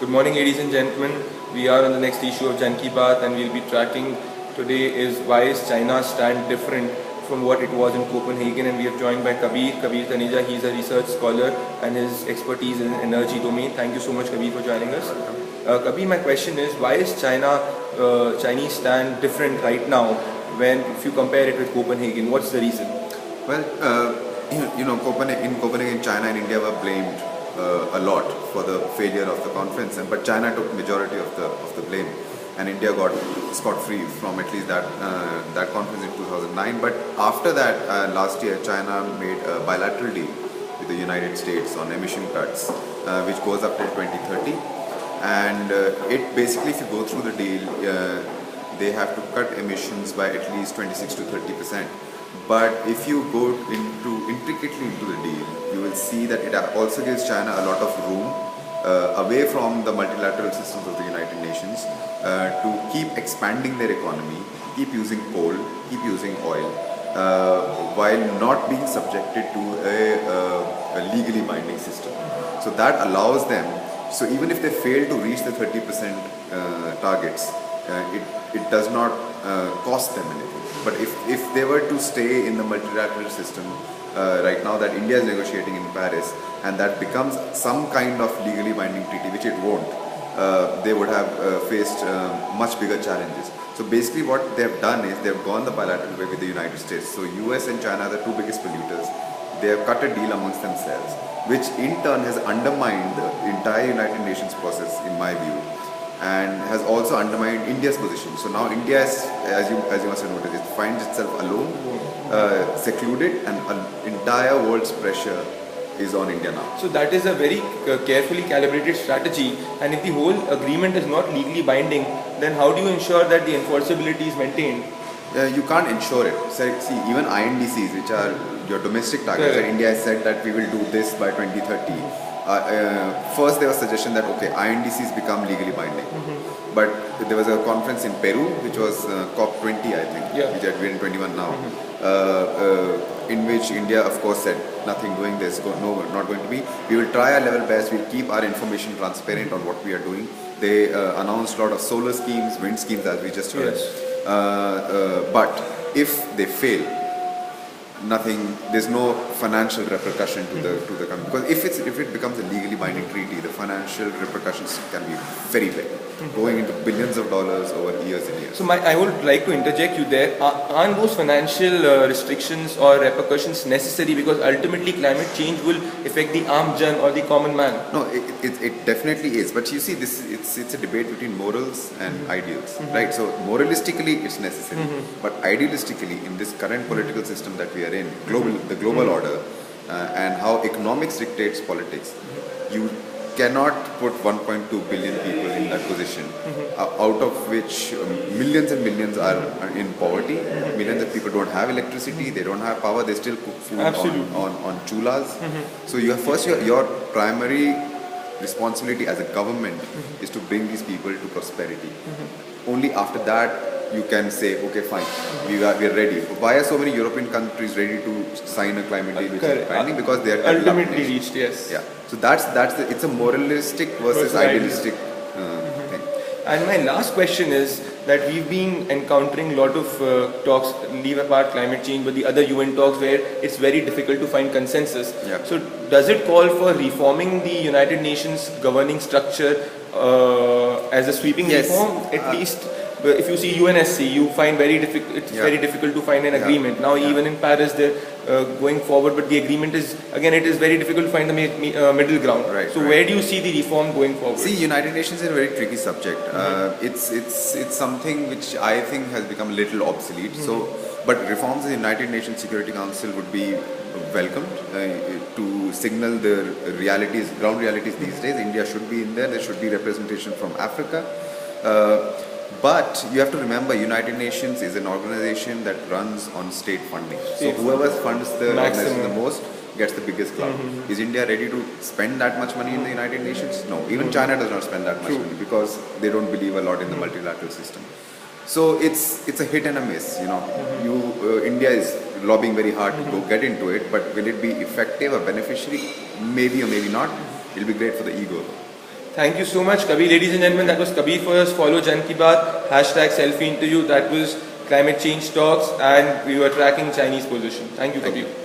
Good morning, ladies and gentlemen. We are on the next issue of Jan Ki Baat, and we'll be tracking today is why is China stand different from what it was in Copenhagen, and we are joined by Kabir Taneja. He's a research scholar and his expertise in energy domain. Thank you so much, Kabir, for joining us. Kabir, my question is why is Chinese stand different right now when if you compare it with Copenhagen? What's the reason? Well, in Copenhagen, China and India were blamed a lot for the failure of the conference, but China took majority of the blame, and India got scot-free from at least that conference in 2009. But after that, last year, China made a bilateral deal with the United States on emission cuts, which goes up till 2030, and it basically, if you go through the deal, they have to cut emissions by at least 26 to 30%. But if you go intricately into the deal, you will see that it also gives China a lot of room away from the multilateral systems of the United Nations to keep expanding their economy, keep using coal, keep using oil, while not being subjected to a legally binding system. So that allows them, so even if they fail to reach the 30% targets, it does not cost them anything. But if they were to stay in the multilateral system right now that India is negotiating in Paris, and that becomes some kind of legally binding treaty, which it won't, they would have faced much bigger challenges. So basically what they have done is they have gone the bilateral way with the United States. So US and China are the two biggest polluters. They have cut a deal amongst themselves, which in turn has undermined the entire United Nations process, in my view, and has also undermined India's position. So now India, as you must have noticed, it finds itself alone, secluded, and an entire world's pressure is on India now. So that is a very carefully calibrated strategy, and if the whole agreement is not legally binding, then how do you ensure that the enforceability is maintained? You can't ensure it. So, see, even INDCs, which are your domestic targets, and India has said that we will do this by 2030. First there was suggestion that INDCs become legally binding, but there was a conference in Peru which was COP20, I think, which had been 21 now, in which India of course said nothing doing this, no, not going to be. We will try our level best, we'll keep our information transparent on what we are doing. They announced a lot of solar schemes, wind schemes, as we just heard. But if they fail, nothing, there's no financial repercussion to the company, because if it becomes a legally binding treaty, the financial repercussions can be very big, going into billions of dollars over years and years. So I would like to interject you there. Aren't those financial restrictions or repercussions necessary, because ultimately climate change will affect the armed jan or the common man? No, it definitely is, but you see, it's a debate between morals and ideals, right? So moralistically it's necessary, but idealistically, in this current political system that we are in, the global order, and how economics dictates politics, you cannot put 1.2 billion people in that position, out of which millions and millions are in poverty. Millions of people don't have electricity, they don't have power, they still cook food on chulas. So your primary responsibility as a government is to bring these people to prosperity. Only after that you can say, okay, fine, we are ready. Why are so many European countries ready to sign a climate deal which is binding? Because they are ultimately reached, yes. Yeah. So it's a moralistic versus idealistic thing. And my last question is that we've been encountering a lot of talks, leave apart climate change, but the other UN talks where it's very difficult to find consensus. Yeah. So does it call for reforming the United Nations governing structure as a sweeping reform, at least? If you see UNSC, you find very difficult to find an agreement. Now even in Paris they're going forward, but the agreement is, again, it is very difficult to find the middle ground. So where do you see the reform going forward? See, United Nations is a very tricky subject. It's something which I think has become a little obsolete. But reforms in the United Nations Security Council would be welcomed to signal the ground realities these days. India should be in there. There should be representation from Africa. But you have to remember, United Nations is an organization that runs on state funding. So whoever funds the organization the most gets the biggest clout. Is India ready to spend that much money in the United Nations? No. Even China does not spend that much money because they don't believe a lot in the multilateral system. So it's a hit and a miss. India is lobbying very hard to go get into it, but will it be effective or beneficiary? Maybe or maybe not. It'll be great for the ego. Thank you so much, Kabir. Ladies and gentlemen, that was Kabir for us. Follow Jan Ki Baat, #selfie interview. That was climate change talks, and we were tracking Chinese position. Thank you, Kabir.